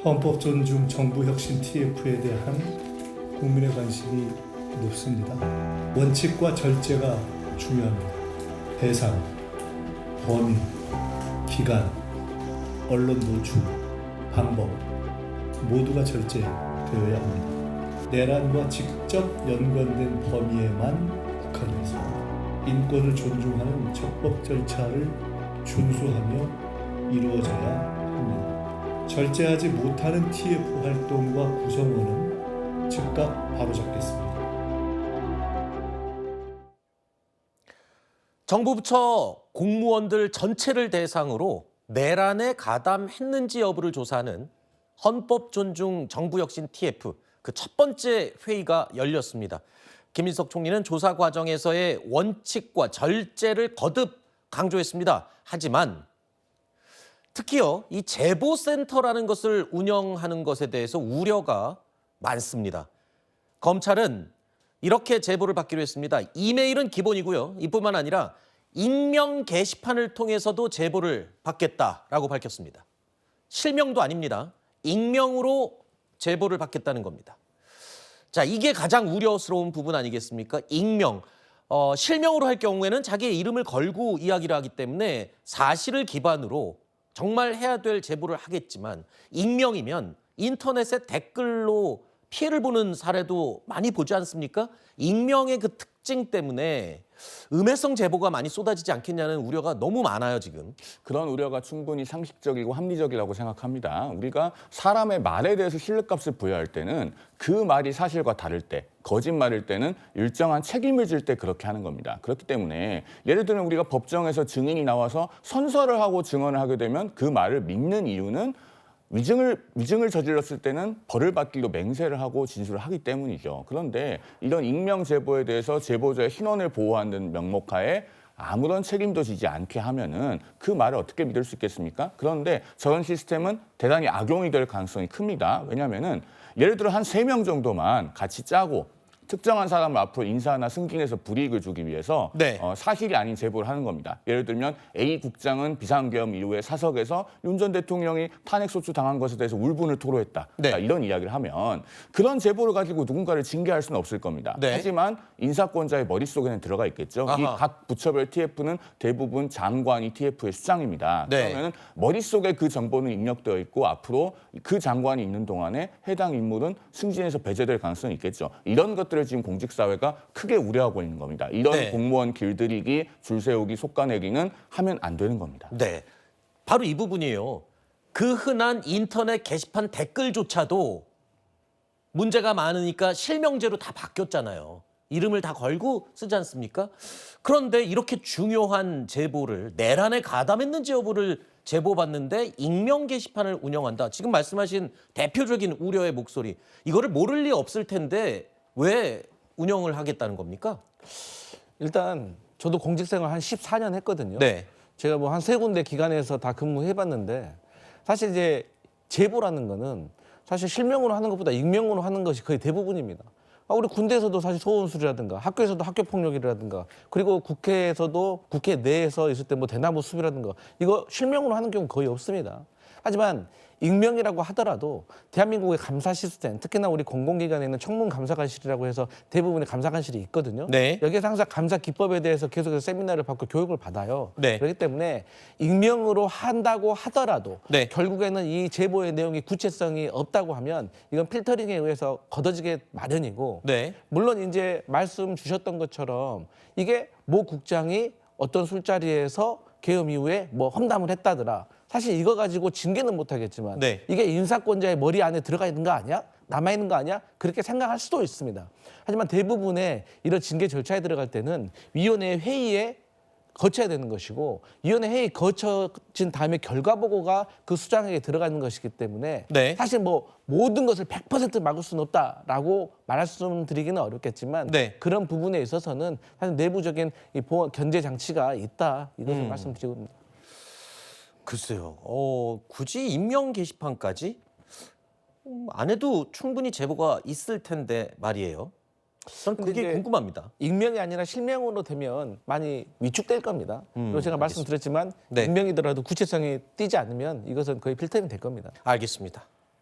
헌법 존중 정부 혁신 TF에 대한 국민의 관심이 높습니다. 원칙과 절제가 중요합니다. 대상, 범위, 기간, 언론 노출, 방법 모두가 절제되어야 합니다. 내란과 직접 연관된 범위에만 국한해서 인권을 존중하는 적법 절차를 준수하며 이루어져야 합니다. 절제하지 못하는 TF 활동과 구성원은 즉각 바로잡겠습니다. 정부 부처 공무원들 전체를 대상으로 내란에 가담했는지 여부를 조사하는 헌법 존중 정부 혁신 TF 그 첫 번째 회의가 열렸습니다. 김인석 총리는 조사 과정에서의 원칙과 절제를 거듭 강조했습니다. 하지만 특히요, 이 제보센터라는 것을 운영하는 것에 대해서 우려가 많습니다. 검찰은 이렇게 제보를 받기로 했습니다. 이메일은 기본이고요. 이뿐만 아니라 익명 게시판을 통해서도 제보를 받겠다라고 밝혔습니다. 실명도 아닙니다. 익명으로 제보를 받겠다는 겁니다. 자, 이게 가장 우려스러운 부분 아니겠습니까? 익명. 실명으로 할 경우에는 자기의 이름을 걸고 이야기를 하기 때문에 사실을 기반으로 정말 해야 될 제보를 하겠지만 익명이면 인터넷에 댓글로 피해를 보는 사례도 많이 보지 않습니까? 익명의 그 특징 때문에 음해성 제보가 많이 쏟아지지 않겠냐는 우려가 너무 많아요, 지금. 그런 우려가 충분히 상식적이고 합리적이라고 생각합니다. 우리가 사람의 말에 대해서 신뢰값을 부여할 때는 그 말이 사실과 다를 때, 거짓말일 때는 일정한 책임을 질 때 그렇게 하는 겁니다. 그렇기 때문에 예를 들면 우리가 법정에서 증인이 나와서 선서를 하고 증언을 하게 되면 그 말을 믿는 이유는 위증을 저질렀을 때는 벌을 받기로 맹세를 하고 진술을 하기 때문이죠. 그런데 이런 익명 제보에 대해서 제보자의 신원을 보호하는 명목하에 아무런 책임도 지지 않게 하면은 그 말을 어떻게 믿을 수 있겠습니까? 그런데 저런 시스템은 대단히 악용이 될 가능성이 큽니다. 왜냐하면은 예를 들어 한 3명 정도만 같이 짜고 특정한 사람을 앞으로 인사나 승진해서 불이익을 주기 위해서 네. 사실이 아닌 제보를 하는 겁니다. 예를 들면 A 국장은 비상계엄 이후에 사석에서 윤 전 대통령이 탄핵소추 당한 것에 대해서 울분을 토로했다. 네. 이런 이야기를 하면 그런 제보를 가지고 누군가를 징계할 수는 없을 겁니다. 네. 하지만 인사권자의 머릿속에는 들어가 있겠죠. 이 각 부처별 TF는 대부분 장관이 TF의 수장입니다. 네. 그러면 머릿속에 그 정보는 입력되어 있고 앞으로 그 장관이 있는 동안에 해당 인물은 승진해서 배제될 가능성이 있겠죠. 이런 것들 지금 공직사회가 크게 우려하고 있는 겁니다. 이런 네. 공무원 길들이기, 줄 세우기, 속가내기는 하면 안 되는 겁니다. 네, 바로 이 부분이에요. 그 흔한 인터넷 게시판 댓글조차도 문제가 많으니까 실명제로 다 바뀌었잖아요. 이름을 다 걸고 쓰지 않습니까? 그런데 이렇게 중요한 제보를 내란에 가담했는지 여부를 제보받는데 익명 게시판을 운영한다. 지금 말씀하신 대표적인 우려의 목소리. 이거를 모를 리 없을 텐데 왜 운영을 하겠다는 겁니까? 일단 저도 공직생활 한 14년 했거든요. 네. 제가 뭐 한 3군데 기관에서 다 근무해봤는데 사실 이제 제보라는 거는 사실 실명으로 하는 것보다 익명으로 하는 것이 거의 대부분입니다. 우리 군대에서도 사실 소원술이라든가 학교에서도 학교폭력이라든가 그리고 국회에서도 국회 내에서 있을 때 뭐 대나무 숲이라든가 이거 실명으로 하는 경우 거의 없습니다. 하지만 익명이라고 하더라도 대한민국의 감사 시스템, 특히나 우리 공공기관에 있는 청문감사관실이라고 해서 대부분의 감사관실이 있거든요. 네. 여기에서 항상 감사 기법에 대해서 계속해서 세미나를 받고 교육을 받아요. 네. 그렇기 때문에 익명으로 한다고 하더라도 네. 결국에는 이 제보의 내용이 구체성이 없다고 하면 이건 필터링에 의해서 걷어지게 마련이고 네. 물론 이제 말씀 주셨던 것처럼 이게 모 국장이 어떤 술자리에서 계엄 이후에 뭐 험담을 했다더라. 사실 이거 가지고 징계는 못하겠지만 네. 이게 인사권자의 머리 안에 들어가 있는 거 아니야? 남아있는 거 아니야? 그렇게 생각할 수도 있습니다. 하지만 대부분의 이런 징계 절차에 들어갈 때는 위원회 회의에 거쳐야 되는 것이고 위원회 회의 거쳐진 다음에 결과 보고가 그 수장에게 들어가는 것이기 때문에 네. 사실 뭐 모든 것을 100% 막을 수는 없다라고 말씀드리기는 어렵겠지만 네. 그런 부분에 있어서는 사실 내부적인 이 보안 견제 장치가 있다 이것을 말씀드리고 있습니다. 글쎄요. 굳이 익명 게시판까지 안 해도 충분히 제보가 있을 텐데 말이에요. 전 근데 그게 이제 궁금합니다. 익명이 아니라 실명으로 되면 많이 위축될 겁니다. 그리고 제가 말씀드렸지만 네. 익명이더라도 구체성이 띄지 않으면 이것은 거의 필터링 될 겁니다. 알겠습니다.